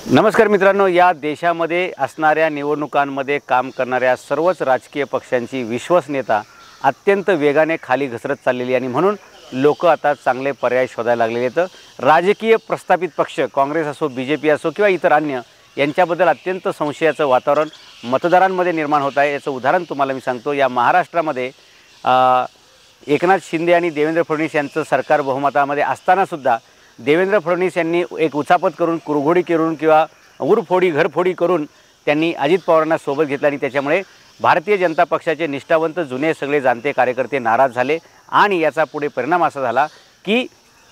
नमस्कार मित्रांनो, या देशामध्ये असणाऱ्या निवडणुकांमध्ये काम करणाऱ्या सर्वच राजकीय पक्षांची विश्वसनीयता अत्यंत वेगाने खाली घसरत चाललेली आणि म्हणून लोक आता चांगले पर्याय शोधायला लागलेले आहेत। राजकीय प्रस्थापित पक्ष काँग्रेस असो, बीजेपी असो किंवा इतर अन्य यांच्याबद्दल अत्यंत संशयाचं वातावरण मतदारांमध्ये निर्माण होत आहे। याचं उदाहरण तुम्हाला मी सांगतो। या महाराष्ट्रामध्ये एकनाथ शिंदे आणि देवेंद्र फडणवीस यांचं सरकार बहुमतामध्ये असताना सुद्धा देवेंद्र फडणवीस यांनी एक उचापत करून, कुरघोडी करून किंवा उरफोडी घरफोडी करून त्यांनी अजित पवारांना सोबत घेतलं आणि त्याच्यामुळे भारतीय जनता पक्षाचे निष्ठावंत जुने सगळे जाणते कार्यकर्ते नाराज झाले आणि याचा पुढे परिणाम असा झाला की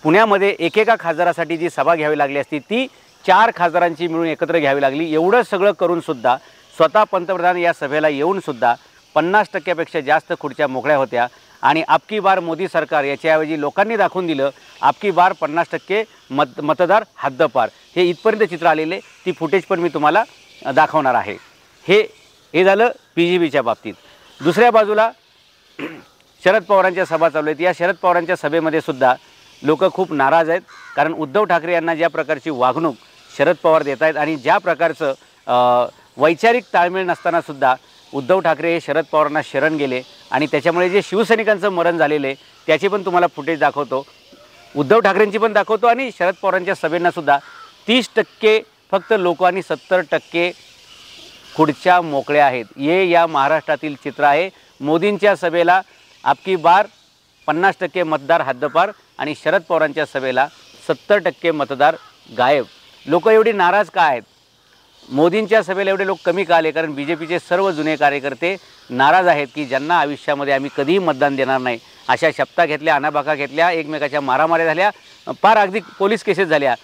पुण्यामध्ये एकेका खासदारासाठी जी सभा घ्यावी लागली असती ती 4 खासदारांची मिळून एकत्र घ्यावी लागली। एवढं सगळं करून सुद्धा स्वतः पंतप्रधान या सभेला येऊन सुद्धा 50% जास्त खुर्च्या मोकळ्या होत्या आणि अबकी बार मोदी सरकार याच्याऐवजी लोकांनी दाखवून दिलं अबकी बार 50% मतदार हद्दपार। हे इथपर्यंत चित्र आलेले, ती फुटेज पण मी तुम्हाला दाखवणार आहे। हे झालं बीजेपीच्या बाबतीत। दुसऱ्या बाजूला शरद पवारांच्या सभा चालू आहेत। या शरद पवारांच्या सभेमध्ये सुद्धा लोक खूप नाराज आहेत, कारण उद्धव ठाकरे यांना ज्या प्रकारची वागणूक शरद पवार देत आहेत आणि ज्या प्रकारचं वैचारिक ताळमेळ नसताना सुद्धा उद्धव ठाकरे हे शरद पवारांना शरण गेले आणि त्याच्यामुळे जे शिवसैनिकांचं मरण झालेले त्याची पण तुम्हाला फुटेज दाखवतो, उद्धव ठाकरेंची पण दाखवतो आणि शरद पवारांच्या सभेंना सुद्धा 30% फक्त लोक आणि 70% खुर्च्या मोकळ्या आहेत। हे या महाराष्ट्रातील चित्र आहे। मोदींच्या सभेला अबकी बार 50% मतदार हद्दपार आणि शरद पवारांच्या सभेला 70% मतदार गायब। लोक एवढी नाराज का आहेत? मोदींच्या सभेला एवढे लोक कमी का आले? कारण बीजेपीचे सर्व जुने कार्यकर्ते नाराज आहेत की ज्यांना आयुष्यामध्ये आम्ही कधीही मतदान देणार नाही अशा शब्दा घेतल्या, अनाबाका घेतल्या, एकमेकाच्या मारामाऱ्या झाल्या, पार अगदी पोलीस केसेस झाल्या।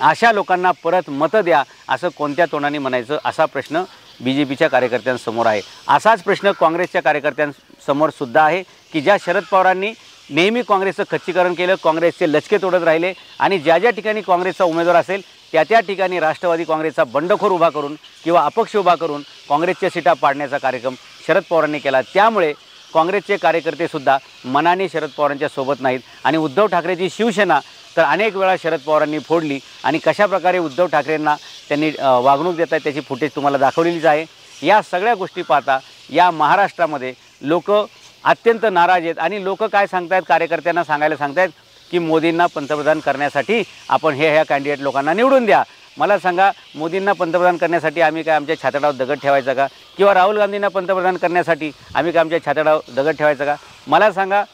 अशा लोकांना परत मतं द्या असं कोणत्या तोंडाने म्हणायचं, असा प्रश्न बीजेपीच्या कार्यकर्त्यांसमोर आहे। असाच प्रश्न काँग्रेसच्या कार्यकर्त्यांसमोर सुद्धा आहे की ज्या शरद पवारांनी नेहमी काँग्रेसचं खच्चीकरण केलं, काँग्रेसचे लचके तोडत राहिले आणि ज्या ज्या ठिकाणी काँग्रेसचा उमेदवार असेल त्या ठिकाणी राष्ट्रवादी काँग्रेसचा बंडखोर उभा करून किंवा अपक्ष उभा करून काँग्रेसच्या सीटा पाडण्याचा कार्यक्रम शरद पवारांनी केला। त्यामुळे काँग्रेसचे कार्यकर्ते सुद्धा मनाने शरद पवारांच्या सोबत नाहीत आणि उद्धव ठाकरेची शिवसेना तर अनेक वेळा शरद पवारांनी फोडली आणि कशा प्रकारे उद्धव ठाकरेंना त्यांनी वागणूक देत आहेत त्याची फुटेज तुम्हाला दाखवलेलीच आहे। या सगळ्या गोष्टी पाहता या महाराष्ट्रामध्ये लोक अत्यंत नाराज आहेत आणि लोक काय सांगतायत, कार्यकर्त्यांना सांगायला सांगतायत की मोदींना पंतप्रधान करण्यासाठी आपण ह्या कॅन्डिडेट लोकांना निवडून द्या। मला सांगा, मोदींना पंतप्रधान करण्यासाठी आम्ही काय आमच्या छातीडाव दगड ठेवायचा का? किंवा राहुल गांधींना पंतप्रधान करण्यासाठी आम्ही काय आमच्या छातीडाव दगड ठेवायचा का? मला सांगा,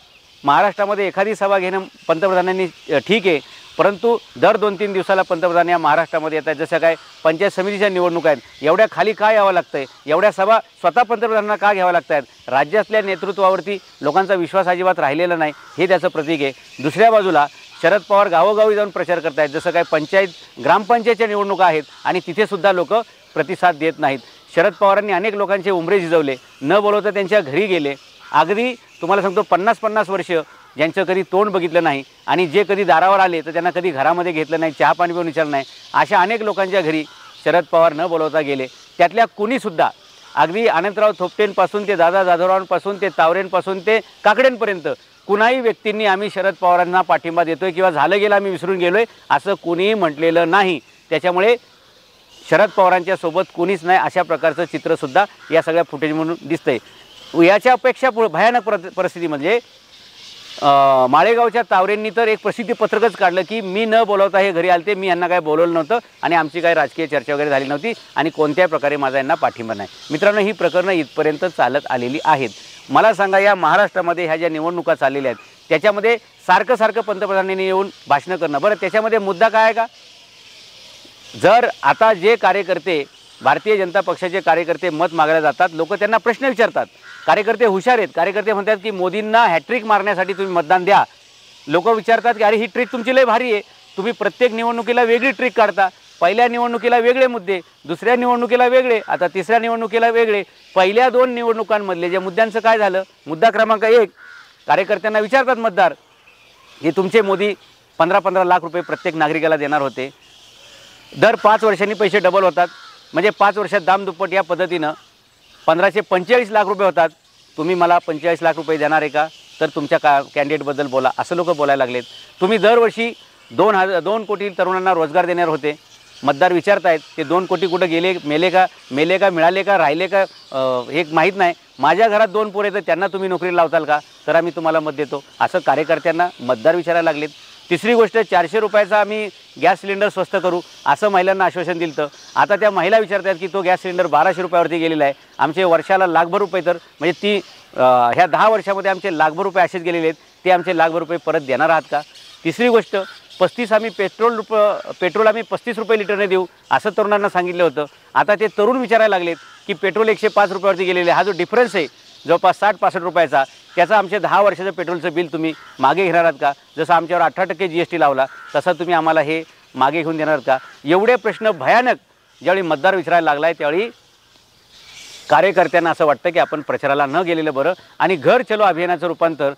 महाराष्ट्रामध्ये एखादी सभा घेणं पंतप्रधानांनी ठीक आहे, परंतु दर 2-3 दिवसाला पंतप्रधान या महाराष्ट्रामध्ये येत आहेत। जसं काय पंचायत समितीच्या निवडणुका आहेत, एवढ्या खाली का यावं लागतं आहे? एवढ्या सभा स्वतः पंतप्रधानांना का घ्याव्या लागत आहेत? राज्यातल्या नेतृत्वावरती लोकांचा विश्वास अजिबात राहिलेला नाही, हे त्याचं प्रतीक आहे। दुसऱ्या बाजूला शरद पवार गावोगावी जाऊन प्रचार करत आहेत। जसं काय ग्रामपंचायतच्या निवडणुका आहेत आणि तिथेसुद्धा लोक प्रतिसाद देत नाहीत। शरद पवारांनी अनेक लोकांचे उंबरे झिजवले, न बोलवता त्यांच्या घरी गेले। अगदी तुम्हाला सांगतो 50-50 वर्ष ज्यांचं कधी तोंड बघितलं नाही आणि जे कधी दारावर आले तर त्यांना कधी घरामध्ये घेतलं नाही, चहा पाणी पिऊन विचारलं नाही, अशा अनेक लोकांच्या घरी शरद पवार न बोलवता गेले। त्यातल्या कुणीसुद्धा अगदी अनंतराव थोपटेंपासून ते दादा जाधवरावांपासून ते तावरेंपासून ते काकडेंपर्यंत कुणाही व्यक्तींनी आम्ही शरद पवारांना पाठिंबा देतोय किंवा झालं गेलं आम्ही विसरून गेलोय असं कुणीही म्हटलेलं नाही। त्याच्यामुळे शरद पवारांच्या सोबत कुणीच नाही अशा प्रकारचं चित्रसुद्धा या सगळ्या फुटेजमधून दिसतंय। याच्यापेक्षा भयानक परिस्थिती म्हणजे माळेगावच्या तावरेंनी तर एक प्रसिद्धी पत्रकच काढलं की मी न बोलवता हे घरी आलते, मी यांना काय बोलवलं नव्हतं आणि आमची काही राजकीय चर्चा वगैरे झाली नव्हती आणि कोणत्याही प्रकारे माझा यांना पाठिंबा नाही। मित्रांनो, ही प्रकरणं इथपर्यंत चालत आलेली आहेत। मला सांगा, या महाराष्ट्रामध्ये ह्या ज्या निवडणुका चाललेल्या आहेत त्याच्यामध्ये सारखं पंतप्रधानांनी येऊन भाषणं करणं, बरं त्याच्यामध्ये मुद्दा काय आहे का? जर आता जे कार्यकर्ते भारतीय जनता पक्षाचे कार्यकर्ते मत मागायला जातात, लोक त्यांना प्रश्न विचारतात, कार्यकर्ते हुशार आहेत, कार्यकर्ते म्हणतात की मोदींना हॅट्रिक मारण्यासाठी तुम्ही मतदान द्या। लोक विचारतात की अरे ही ट्रिक तुमची लय भारी आहे, तुम्ही प्रत्येक निवडणुकीला वेगळी ट्रिक काढता, पहिल्या निवडणुकीला वेगळे मुद्दे, दुसऱ्या निवडणुकीला वेगळे, आता तिसऱ्या निवडणुकीला वेगळे। पहिल्या 2 निवडणुकांमधले ज्या मुद्द्यांचं काय झालं? मुद्दा क्रमांक 1, कार्यकर्त्यांना विचारतात मतदार हे तुमचे मोदी 15-15 लाख रुपये प्रत्येक नागरिकाला देणार होते, दर 5 वर्षांनी पैसे डबल होतात, म्हणजे 5 वर्षात दाम दुप्पट, या पद्धतीनं 1545 लाख रुपये होतात, तुम्ही मला 45 लाख रुपये देणार आहे का? तर तुमच्या कॅन्डिडेटबद्दल बोला, असं लोक बोलायला लागलेत। तुम्ही दरवर्षी 2 कोटी तरुणांना रोजगार देणार होते, मतदार विचारतायत ते 2 कोटी कुठं गेले, मेले का मिळाले का राहिले का हे माहीत नाही. माझ्या घरात 2 पोरं आहेत, त्यांना तुम्ही नोकरीला लावताल का, तर आम्ही तुम्हाला मत देतो, असं कार्यकर्त्यांना मतदार विचारायला लागलेत. तिसरी गोष्ट, 400 रुपयाचा आम्ही गॅस सिलेंडर स्वस्त करू असं महिलांना आश्वासन दिलं होतं. आता त्या महिला विचारतात की तो गॅस सिलेंडर 1200 रुपयावरती गेलेला आहे. आमचे वर्षाला लाखभर रुपये, तर म्हणजे ह्या 10 वर्षामध्ये आमचे लाखभर रुपये असेच गेलेले आहेत, ते आमचे लाखभर रुपये परत देणार आहात का. तिसरी गोष्ट, 35 आम्ही पेट्रोल आम्ही 35 रुपये लिटरने देऊ असं तरुणांना सांगितलं होतं. आता ते तरुण विचारायला लागलेत की पेट्रोल 105 रुपयावरती गेलेले, हा जो डिफरन्स आहे जवळपास 60-65 रुपयाचा, त्याचा आमचे 10 वर्षाचं पेट्रोलचं बिल तुम्ही मागे घेणार आहात का. जसं आमच्यावर 18% GST लावला तसा तुम्ही आम्हाला हे मागे घेऊन देणार का. एवढे प्रश्न भयानक ज्यावेळी मतदार विचारायला लागला आहे त्यावेळी कार्यकर्त्यांना असं वाटतं की आपण प्रचाराला न गेलेलं बरं, आणि घर चलो अभियानाचं रूपांतर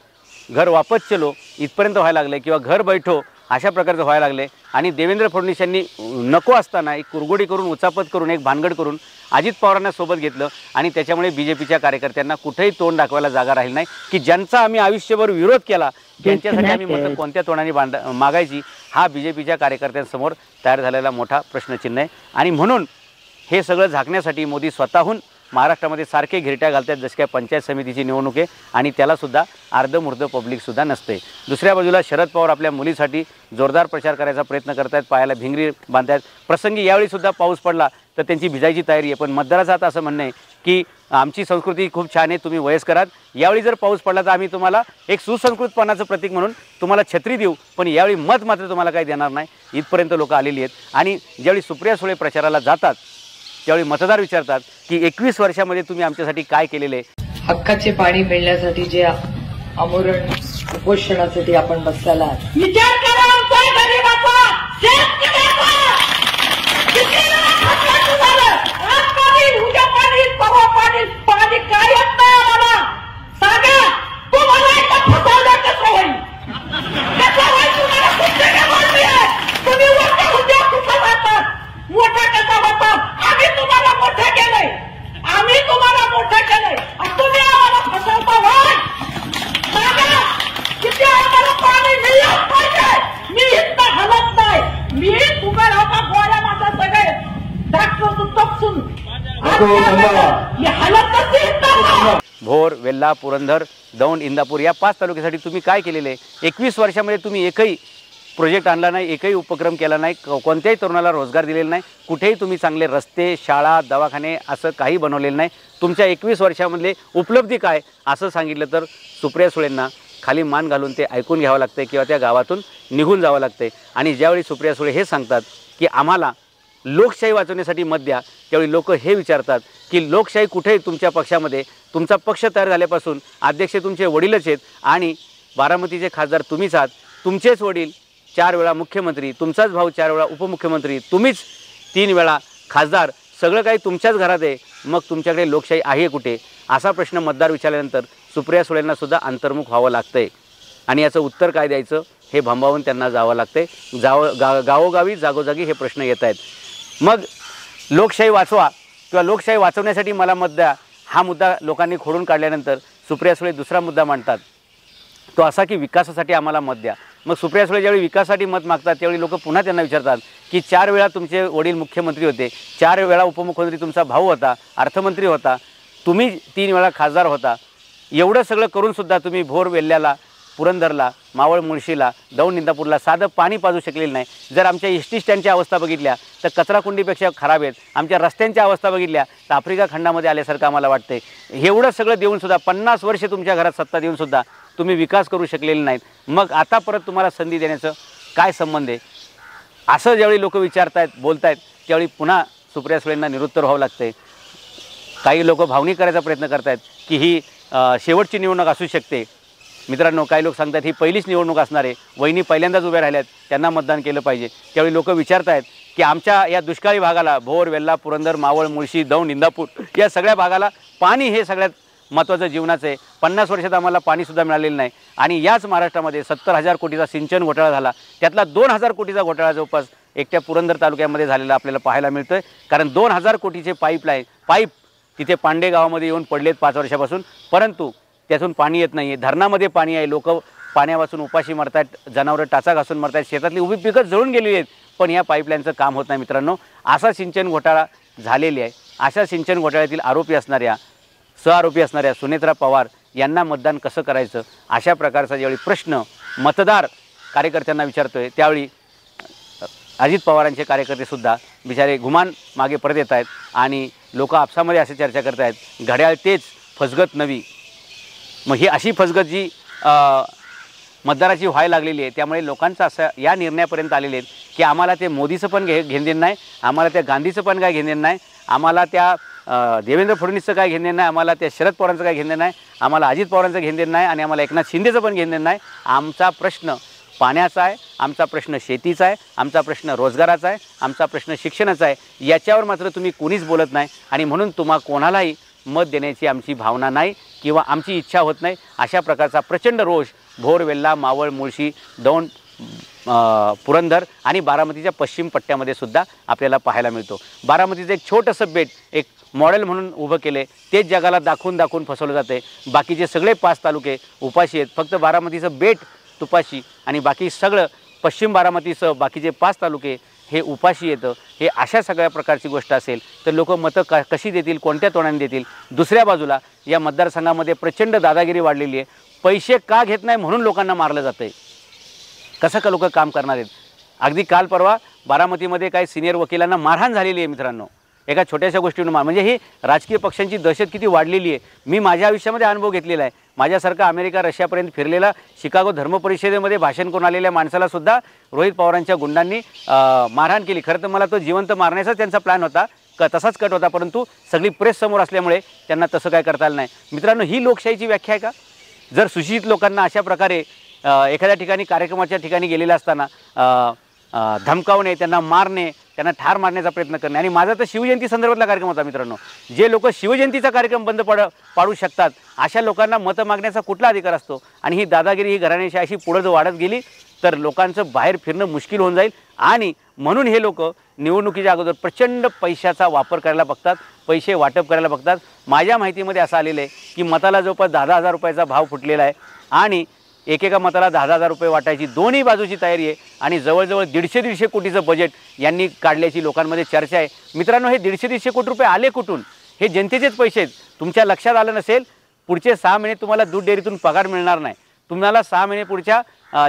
घर वापस चलो इथपर्यंत व्हायला लागले किंवा घर बैठो अशा प्रकारचं व्हायला लागले. आणि देवेंद्र फडणवीस यांनी नको असताना एक कुरगोडी करून, उचापत करून, एक भानगड करून अजित पवारांना सोबत घेतलं, आणि त्याच्यामुळे BJPच्या कार्यकर्त्यांना कुठेही तोंड दाखवायला जागा राहिली नाही की ज्यांचा आम्ही आयुष्यभर विरोध केला त्यांच्यासाठी आम्ही मतं कोणत्या तोंडाने मागायची, हा BJPच्या कार्यकर्त्यांसमोर तयार झालेला मोठा प्रश्नचिन्ह आहे. आणि म्हणून हे सगळं झाकण्यासाठी मोदी स्वतःहून महाराष्ट्रामध्ये सारखे घिरट्या घालतात, जसं काय पंचायत समितीची निवडणूक आहे आणि त्यालासुद्धा अर्धमुर्ध पब्लिकसुद्धा नसते. दुसऱ्या बाजूला शरद पवार आपल्या मुलीसाठी जोरदार प्रचार करायचा प्रयत्न करत आहेत, पायाला भिंगरी बांधतात. प्रसंगी यावेळीसुद्धा पाऊस पडला तर त्यांची भिजायची तयारी आहे, पण मतदाराचं आता असं म्हणणं आहे की आमची संस्कृती खूप छान आहे, तुम्ही वयस्कर आहात, यावेळी जर पाऊस पडला तर आम्ही तुम्हाला एक सुसंस्कृतपणाचं प्रतीक म्हणून तुम्हाला छत्री देऊ, पण यावेळी मत मात्र तुम्हाला काही देणार नाही. इथपर्यंत लोक आलेली आहेत. आणि ज्यावेळी सुप्रिया सुळे प्रचाराला जातात त्यावेळी मतदार विचारतात की 21 वर्षामध्ये तुम्ही आमच्यासाठी काय केलेले. हक्काचे पाणी मिळण्यासाठी जे आमरण उपोषणासाठी आपण बसलेला आहात, विचार करा आमचा गरीबाचा, शेतकऱ्याचा. किती वेळा खर्च झालं, आज पाणी, उद्या पाणी, परवा पाणी, पाणी काय येत नाही आम्हाला. सांगा तुम्हाला एकदा फसवलं कसं होईल, कसं होईल तुम्हाला. कुठे काय बोलली आहे तुम्ही, मोठ्या उद्या कुठं जातात, मोठा कसा होतात. आम्ही तुम्हाला मोठं केलंय, आम्ही तुम्हाला मोठं केलंय, तुम्ही आम्हाला फसवता. सांगा किती आम्हाला पाणी मिळालं पाहिजे. मी इथं हलत नाही, मी तुम्हाला आता गोळ्या माझा सगळे डॉक्टर तपासून मी हलतच नाही. भोर, वेल्हा, पुरंदर, दौंड, इंदापूर या 5 तालुक्यासाठी तुम्ही काय केलेले. 21 वर्षामध्ये तुम्ही एकही प्रोजेक्ट आणला नाही, एकही उपक्रम केला नाही, कोणत्याही तरुणाला रोजगार दिलेला नाही, कुठेही तुम्ही चांगले रस्ते, शाळा, दवाखाने असं काही बनवलेलं नाही. तुमच्या 21 वर्षामधले उपलब्धी काय असं सांगितलं तर सुप्रिया सुळेंना खाली मान घालून ते ऐकून घ्यावं लागतं किंवा त्या गावातून निघून जावं लागतं. आणि ज्यावेळी सुप्रिया सुळे हे सांगतात की आम्हाला लोकशाही वाचवण्यासाठी मत द्या, त्यावेळी लोक हे विचारतात की लोकशाही कुठे तुमच्या पक्षामध्ये. तुमचा पक्ष तयार झाल्यापासून अध्यक्ष तुमचे वडीलच आहेत आणि बारामतीचे खासदार तुम्हीच आहात, तुमचेच वडील 4 वेळा मुख्यमंत्री, तुमचाच भाऊ 4 वेळा उपमुख्यमंत्री, तुम्हीच 3 वेळा खासदार, सगळं काही तुमच्याच घरात आहे, मग तुमच्याकडे लोकशाही आहे कुठे. असा प्रश्न मतदार विचारल्यानंतर सुप्रिया सुळेंनासुद्धा अंतर्मुख व्हावं लागतंय आणि याचं उत्तर काय द्यायचं हे भांबावून त्यांना जावं लागतंय. गावोगावी जागोजागी हे प्रश्न येत आहेत. मग लोकशाही वाचवा किंवा लोकशाही वाचवण्यासाठी मला मत द्या हा मुद्दा लोकांनी खोडून काढल्यानंतर सुप्रिया सुळे दुसरा मुद्दा मांडतात, तो असा की विकासासाठी आम्हाला मत द्या. मग सुप्रिया सुळे ज्यावेळी विकासासाठी मत मागतात त्यावेळी लोक पुन्हा त्यांना विचारतात की 4 वेळा तुमचे वडील मुख्यमंत्री होते, 4 वेळा उपमुख्यमंत्री तुमचा भाऊ होता, अर्थमंत्री होता, तुम्ही 3 वेळा खासदार होता, एवढं सगळं करूनसुद्धा तुम्ही भोर, वेल्ह्याला, पुरंदरला, मावळ, मुळशीला, दौंड, इंदापूरला साधं पाणी पाजू शकलेलं नाही. जर आमच्या एसटी स्टँडच्या अवस्था बघितल्या तर कचराकुंडीपेक्षा खराब आहेत. आमच्या रस्त्यांच्या अवस्था बघितल्या तर आफ्रिका खंडामध्ये आल्यासारखं आम्हाला वाटतंय. एवढं सगळं देऊनसुद्धा 50 वर्ष तुमच्या घरात सत्ता देऊनसुद्धा तुम्ही विकास करू शकलेले नाहीत. मग आता परत तुम्हाला संधी देण्याचं काय संबंध आहे असं ज्यावेळी लोक विचारतायत, बोलतायत, त्यावेळी पुन्हा सुप्रिया सुळेंना निरुत्तर व्हावं लागतंय. काही लोक भावनिक करायचा प्रयत्न करतायत की ही शेवटची निवडणूक असू शकते. मित्रांनो, काही लोक सांगतात ही पहिलीच निवडणूक असणार आहे, वहिनी पहिल्यांदाच उभ्या राहिल्यात, त्यांना मतदान केलं पाहिजे. त्यावेळी लोक विचारतायत की आमच्या या दुष्काळी भागाला भोर, वेल्हा, पुरंदर, मावळ, मुळशी, दौंड, इंदापूर या सगळ्या भागाला पाणी हे सगळ्यात महत्त्वाचं जीवनाचं आहे. 50 वर्षात आम्हाला पाणीसुद्धा मिळालेलं नाही आणि याच महाराष्ट्रामध्ये 70,000 कोटीचा सिंचन घोटाळा झाला, त्यातला 2,000 कोटीचा घोटाळा जवळपास एकट्या पुरंदर तालुक्यामध्ये झालेला आपल्याला पाहायला मिळतो आहे. कारण 2,000 कोटीचे पाईप तिथे पांडे गावामध्ये येऊन पडलेत 5 वर्षापासून, परंतु त्यातून पाणी येत नाही आहे. धरणामध्ये पाणी आहे, लोक पाण्यापासून उपाशी मरतात, जनावरं टाचा घासून मरतात, शेतातली उभी पिकं जळून गेलेली आहेत, पण या पाईपलाईनचं काम होत नाही मित्रांनो। असा सिंचन घोटाळा झालेली आहे। अशा सिंचन घोटाळ्यातील आरोपी असणाऱ्या सहआरोपी असणाऱ्या सुनेत्रा पवार यांना मतदान कसं करायचं अशा प्रकारचा ज्यावेळी प्रश्न मतदार कार्यकर्त्यांना विचारतोय त्यावेळी अजित पवारांचे कार्यकर्तेसुद्धा बिचारे गुमान मागे परत येत आहेत आणि लोक आपसामध्ये असे चर्चा करत आहेत घड्याळ तेच फसगत नवी। मग ही अशी फसगत जी मतदाराची व्हायला लागलेली आहे त्यामुळे लोकांचं असं या निर्णयापर्यंत आलेले आहेत की आम्हाला ते मोदीचं पण घेणदेण नाही, आम्हाला त्या गांधीचं पण काय घेणदेण नाही, आम्हाला त्या देवेंद्र फडणवीसचं काय घेणदेण नाही, आम्हाला त्या शरद पवारांचं काय घेणदेण नाही, आम्हाला अजित पवारांचं घेणदेण नाही आणि आम्हाला एकनाथ शिंदेचं पण घेणदेण नाही। आमचा प्रश्न पाण्याचा आहे, आमचा प्रश्न शेतीचा आहे, आमचा प्रश्न रोजगाराचा आहे, आमचा प्रश्न शिक्षणाचा आहे। याच्यावर मात्र तुम्ही कोणीच बोलत नाही आणि म्हणून तुम्हा कोणालाही मत देण्याची आमची भावना नाही किंवा आमची इच्छा होत नाही। अशा प्रकारचा प्रचंड रोष भोर, वेल्हा, मावळ, मुळशी, दौंड, पुरंदर आणि बारामतीच्या पश्चिम पट्ट्यामध्ये सुद्धा आपल्याला पाहायला मिळतो। बारामतीचं एक छोटंसं बेट एक मॉडेल म्हणून उभं केले तेच जगाला दाखवून फसवलं जाते। बाकीचे सगळे 5 तालुके उपाशी आहेत, फक्त बारामतीचं बेट तुपाशी आणि बाकी सगळं पश्चिम बारामतीसह बाकीचे 5 तालुके हे उपाशी येतं। हे अशा सगळ्या प्रकारची गोष्ट असेल तर लोक मतं कशी देतील, कोणत्या तोंडाने देतील। दुसऱ्या बाजूला या मतदारसंघामध्ये प्रचंड दादागिरी वाढलेली आहे। पैसे का घेत नाही म्हणून लोकांना मारलं जातं आहे, कसं का लोक काम करणार आहेत। अगदी काल परवा बारामतीमध्ये काही सिनियर वकिलांना मारहाण झालेली आहे मित्रांनो, एका छोट्याशा गोष्टीवरून म्हणजे ही राजकीय पक्षांची दहशत किती वाढलेली आहे। मी माझ्या आयुष्यामध्ये अनुभव घेतलेला आहे। माझ्यासारखा अमेरिका रशियापर्यंत फिरलेला शिकागो धर्म परिषदेमध्ये भाषण करून आलेल्या माणसाला सुद्धा रोहित पवारांच्या गुंडांनी मारहाण केली। खरं तर मला तो जिवंत मारण्याचा त्यांचा प्लॅन होता, तसाच कट होता, परंतु सगळी प्रेस समोर असल्यामुळे त्यांना तसं काय करता आलं नाही। मित्रांनो, ही लोकशाहीची व्याख्या आहे का? जर सुशिक्षित लोकांना अशा प्रकारे एखाद्या ठिकाणी कार्यक्रमाच्या ठिकाणी गेलेले असताना धमकावणे, त्यांना मारणे, त्यांना ठार मारण्याचा प्रयत्न करणे आणि माझा तर शिवजयंती संदर्भातला कार्यक्रम होता मित्रांनो। जे लोक शिवजयंतीचा कार्यक्रम बंद पाडू शकतात अशा लोकांना मतं मागण्याचा कुठला अधिकार असतो? आणि ही दादागिरी, ही घराण्याशी अशी पुढे जर वाढत गेली तर लोकांचं बाहेर फिरणं मुश्किल होऊन जाईल आणि म्हणून हे लोक निवडणुकीच्या अगोदर प्रचंड पैशाचा वापर करायला बघतात, पैसे वाटप करायला बघतात। माझ्या माहितीमध्ये असं आलेलं आहे की मताला जवळपास 10,000 रुपयाचा भाव फुटलेला आहे आणि एकेका मताला 10,000 रुपये वाटायची दोन्ही बाजूची तयारी आहे आणि जवळजवळ 150 कोटीचं बजेट यांनी काढल्याची लोकांमध्ये चर्चा आहे। मित्रांनो, हे 150 कोटी रुपये आले कुठून? हे जनतेचेच पैसे आहेत। तुमच्या लक्षात आलं नसेल, पुढचे 6 महिने तुम्हाला दूध डेअरीतून पगार मिळणार नाही, तुम्हाला 6 महिने पुढच्या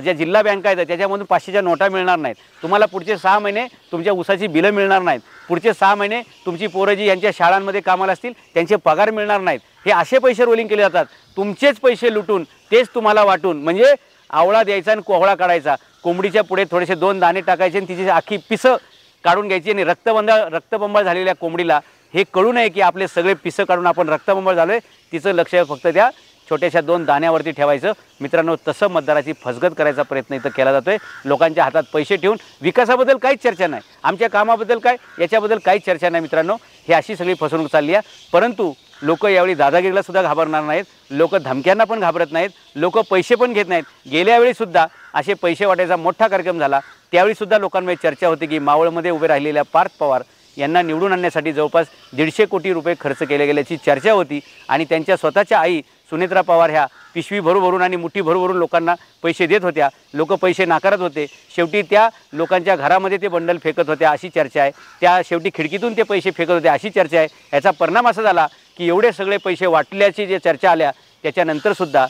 ज्या जिल्हा बँका आहेत त्याच्यामधून 500च्या नोटा मिळणार नाहीत, तुम्हाला पुढचे 6 महिने तुमच्या ऊसाची बिलं मिळणार नाहीत, पुढचे 6 महिने तुमची पोरं जी यांच्या शाळांमध्ये कामाला असतील त्यांचे पगार मिळणार नाहीत। हे असे पैसे रोलिंग केले जातात, तुमचेच पैसे लुटून तेच तुम्हाला वाटून, म्हणजे आवळा द्यायचा आणि कोहळा काढायचा। कोंबडीच्या पुढे थोडेसे 2 दाणे टाकायचे आणि तिची आखी पिसं काढून घ्यायची आणि रक्तबंबाळ झालेल्या कोंबडीला हे कळू नये की आपले सगळे पिसं काढून आपण रक्तबंबाळ झालोय, तिचं लक्ष फक्त त्या छोट्याशा 2 दाण्यावरती ठेवायचं। मित्रांनो, तसं मतदाराची फसगत करायचा प्रयत्न इथं केला जातोय। लोकांच्या हातात पैसे ठेवून विकासाबद्दल काहीच चर्चा नाही, आमच्या कामाबद्दल काय, याच्याबद्दल काहीच चर्चा नाही। मित्रांनो, ही अशी सगळी फसवणूक चालली आहे, परंतु लोक यावेळी दादागिरीला सुद्धा घाबरणार नाहीत, लोक धमक्यांना पण घाबरत नाहीत, लोक पैसे पण घेत नाहीत। गेल्या वेळी सुद्धा असे पैसे वाटायचा मोठा कार्यक्रम झाला, त्यावेळी सुद्धा लोकांमध्ये चर्चा होती की मावळमध्ये उभे राहिलेल्या पार्थ पवार यांना निवडून आणण्यासाठी जवळपास 150 कोटी रुपये खर्च केले गेल्याची चर्चा होती आणि त्यांच्या स्वतःच्या आई सुनेत्रा पवार ह्या पिशवी भरून आणि मुठी भरून लोकांना पैसे देत होत्या। लोक पैसे नाकारत होते, शेवटी त्या लोकांच्या घरामध्ये ते बंडल फेकत होत्या अशी चर्चा आहे, त्या शेवटी खिडकीतून ते पैसे फेकत होते अशी चर्चा आहे। याचा परिणाम असा झाला की एवढे सगळे पैसे वाटल्याची जे चर्चा आल्या त्याच्यानंतरसुद्धा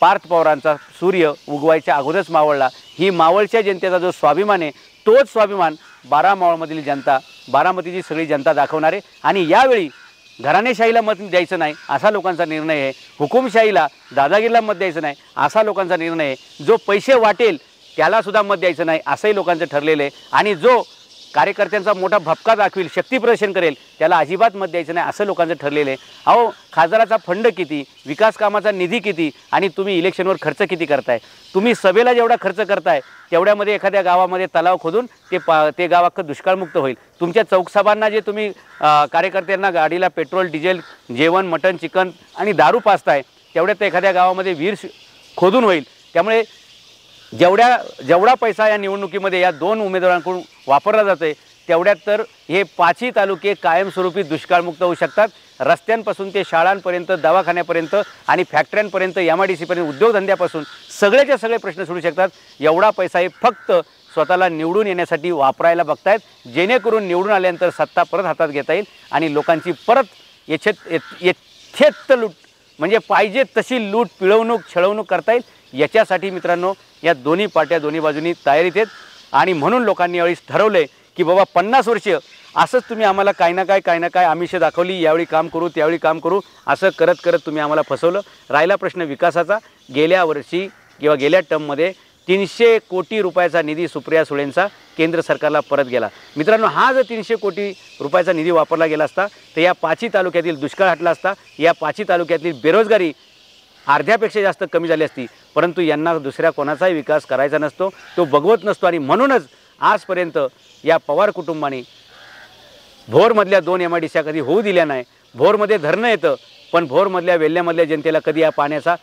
पार्थ पवारांचा सूर्य उगवायच्या अगोदरच मावळला। ही मावळच्या जनतेचा जो स्वाभिमान आहे तोच स्वाभिमान बारामावळमधील जनता, बारामतीची सगळी जनता दाखवणार आहे आणि यावेळी घराणेशाहीला मत द्यायचं नाही असा लोकांचा निर्णय आहे, हुकुमशाहीला, दादागिरीला मत द्यायचं नाही असा लोकांचा निर्णय आहे, जो पैसे वाटेल त्याला सुद्धा मत द्यायचं नाही असंही लोकांचं ठरलेलं आहे आणि जो कार्यकर्त्यांचा मोठा भपका दाखवेल, शक्ती प्रदर्शन करेल त्याला अजिबात मत द्यायचं नाही असं लोकांचं ठरलेलं आहे। अहो, खासदाराचा फंड किती, विकास कामाचा निधी किती आणि तुम्ही इलेक्शनवर खर्च किती करताय? तुम्ही सभेला जेवढा खर्च करताय तेवढ्यामध्ये एखाद्या गावामध्ये तलाव खोदून ते गाव अख्खं दुष्काळमुक्त होईल। तुमच्या चौकसभांना जे तुम्ही कार्यकर्त्यांना गाडीला पेट्रोल, डिझेल, जेवण, मटण, चिकन आणि दारू पाजताय तेवढ्यात एखाद्या गावामध्ये विहीर खोदून होईल। त्यामुळे जेवढा पैसा या निवडणुकीमध्ये या 2 उमेदवारांकडून वापरला जातोय तेवढ्यात तर हे 5ही तालुके कायमस्वरूपी दुष्काळमुक्त होऊ शकतात। रस्त्यांपासून ते शाळांपर्यंत, दवाखान्यापर्यंत आणि फॅक्टऱ्यांपर्यंत, MIDC पर्यंत, उद्योगधंद्यापासून सगळेच्या सगळे प्रश्न सुटू शकतात। एवढा पैसा हे फक्त स्वतःला निवडून येण्यासाठी वापरायला बघतायत, जेणेकरून निवडून आल्यानंतर सत्ता परत हातात घेता येईल आणि लोकांची परत यथेच्छ लूट म्हणजे पाहिजे तशी लूट, पिळवणूक, छळवणूक करता येईल। याच्यासाठी मित्रांनो या दोन्ही पार्ट्या दोन्ही बाजूनी तयारीत आहेत आणि म्हणून लोकांनी यावेळी ठरवलं की बाबा 50 वर्ष असंच तुम्ही आम्हाला काही ना काय आमिष दाखवली, यावेळी काम करू त्यावेळी काम करू, असं करत करत तुम्ही आम्हाला फसवलं। राहिला प्रश्न विकासाचा, गेल्या वर्षी किंवा गेल्या टर्ममध्ये 300 कोटी रुपयाचा निधी सुप्रिया सुळेंचा केंद्र सरकारला परत गेला। मित्रांनो हा जर 300 कोटी रुपयाचा निधी वापरला गेला असता तर या पाची तालुक्यातील दुष्काळ हटला असता, या पाची तालुक्यातील बेरोजगारी अर्ध्यापेक्षा जास्त कमी झाली असती। परंतु यांना दुसऱ्या कोणाचाही विकास करायचा नसतो, तो बघवत नसतो आणि म्हणूनच आजपर्यंत या पवार कुटुंबाने भोरमधल्या 2 MIDC कधी होऊ दिल्या नाही। भोरमध्ये धरणं येतं पण भोरमधल्या वेल्ल्यामधल्या जनतेला कधी या पाण्याचा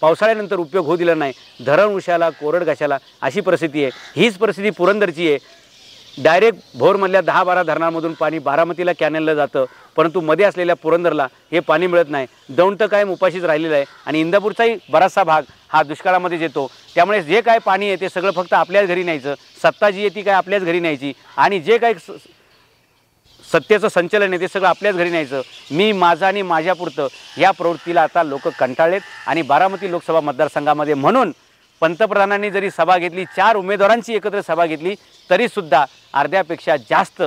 पावसाळ्यानंतर उपयोग होऊ दिला नाही। धरण उशाला कोरड घाशाला अशी परिस्थिती आहे। हीच परिस्थिती पुरंदरची आहे। डायरेक्ट भोरमधल्या 10-12 धरणांमधून पाणी बारामतीला कॅनेलला जातं, परंतु मध्ये असलेल्या पुरंदरला हे पाणी मिळत नाही। दौंड तर कायम उपाशीच राहिलेला आहे आणि इंदापूरचाही बराचसा भाग हा दुष्काळामध्ये येतो। त्यामुळे जे काय पाणी आहे ते सगळं फक्त आपल्याच घरी न्यायचं, सत्ता जी आहे ती काय आपल्याच घरी न्यायची आणि जे काय सत्तेचं संचलन आहे ते सगळं आपल्याच घरी न्यायचं। मी माझं आणि माझ्यापुरतं या प्रवृत्तीला आता लोक कंटाळलेत आणि बारामती लोकसभा मतदारसंघामध्ये म्हणून पंतप्रधानांनी जरी सभा घेतली, 4 उमेदवारांची एकत्र सभा घेतली तरीसुद्धा अर्ध्यापेक्षा जास्त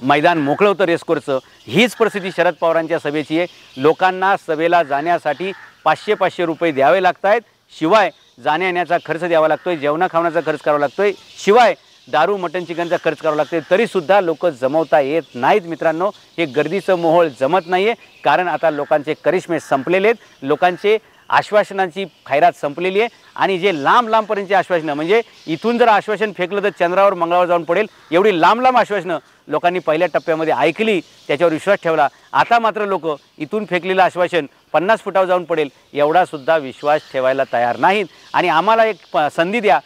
मैदान मोकळं होतं रेसकोर्सचं। हीच परिस्थिती शरद पवारांच्या सभेची आहे। लोकांना सभेला जाण्यासाठी 500-500 रुपये द्यावे लागत आहेत, शिवाय जाण्या येण्याचा खर्च द्यावा लागतोय, जेवणा खावण्याचा खर्च करावा लागतोय, शिवाय दारू मटण चिकनचा खर्च करावा लागतोय, तरीसुद्धा लोक जमवता येत नाहीत। मित्रांनो हे गर्दीचं मोहोळ जमत नाही आहे, कारण आता लोकांचे करिश्मे संपलेले आहेत, लोकांचे आश्वासनांची खैरात संपलेली आहे आणि जे लांब लांबपर्यंतचे आश्वासनं म्हणजे इथून जर आश्वासन फेकलं तर चंद्रावर मंगळावर जाऊन पडेल एवढी लांब लांब आश्वासनं लोकांनी पहिल्या टप्प्यामध्ये ऐकली, त्याच्यावर विश्वास ठेवला। आता मात्र लोक इथून फेकलेलं आश्वासन 50 फुटावर जाऊन पडेल एवढासुद्धा विश्वास ठेवायला तयार नाहीत आणि आम्हाला एक संधी द्या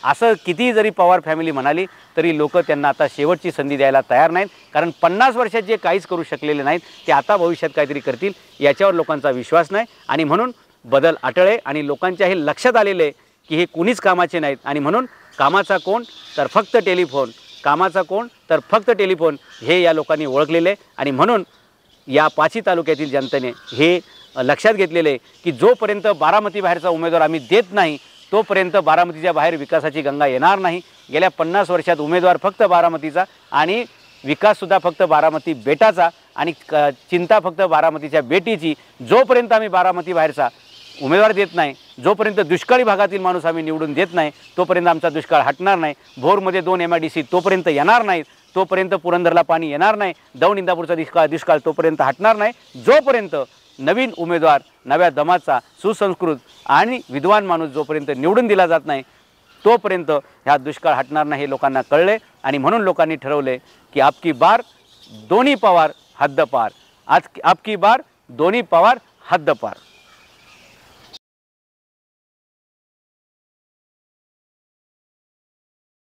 असं कितीही जरी पवार फॅमिली म्हणाली तरी लोक त्यांना आता शेवटची संधी द्यायला तयार नाहीत, कारण 50 वर्षात जे काहीच करू शकलेले नाहीत ते आता भविष्यात काहीतरी करतील याच्यावर लोकांचा विश्वास नाही आणि म्हणून बदल अटळे आणि लोकांच्या हे लक्षात आलेले आहे की हे कुणीच कामाचे नाहीत आणि म्हणून कामाचा कोण तर फक्त टेलिफोन, कामाचा कोण तर फक्त टेलिफोन हे या लोकांनी ओळखलेले आणि म्हणून या पाची तालुक्यातील जनतेने हे लक्षात घेतलेले आहे की जोपर्यंत बारामती बाहेरचा उमेदवार आम्ही देत नाही तोपर्यंत बारामतीच्या बाहेर विकासाची गंगा येणार नाही। गेल्या 50 वर्षात उमेदवार फक्त बारामतीचा आणि विकाससुद्धा फक्त बारामती बेटाचा आणि चिंता फक्त बारामतीच्या बेटीची। जोपर्यंत आम्ही बारामती बाहेरचा उमेदवार देत नाही, जोपर्यंत दुष्काळी भागातील माणूस आम्ही निवडून देत नाही तोपर्यंत आमचा दुष्काळ हटणार नाही। भोरमध्ये 2 MIDC तोपर्यंत येणार नाहीत, तोपर्यंत पुरंदरला पाणी येणार नाही, दौंड इंदापूरचा दुष्काळ तोपर्यंत हटणार नाही, जोपर्यंत नवीन उमेदवार नव्या दमाचा सुसंस्कृत आणि विद्वान माणूस जोपर्यंत निवडून दिला जात नाही तोपर्यंत ह्या दुष्काळ हटणार नाही हे लोकांना कळले आणि म्हणून लोकांनी ठरवले की आपकी बार दोन्ही पवार हद्दपार, आज आपकी बार दोन्ही पवार हद्दपार।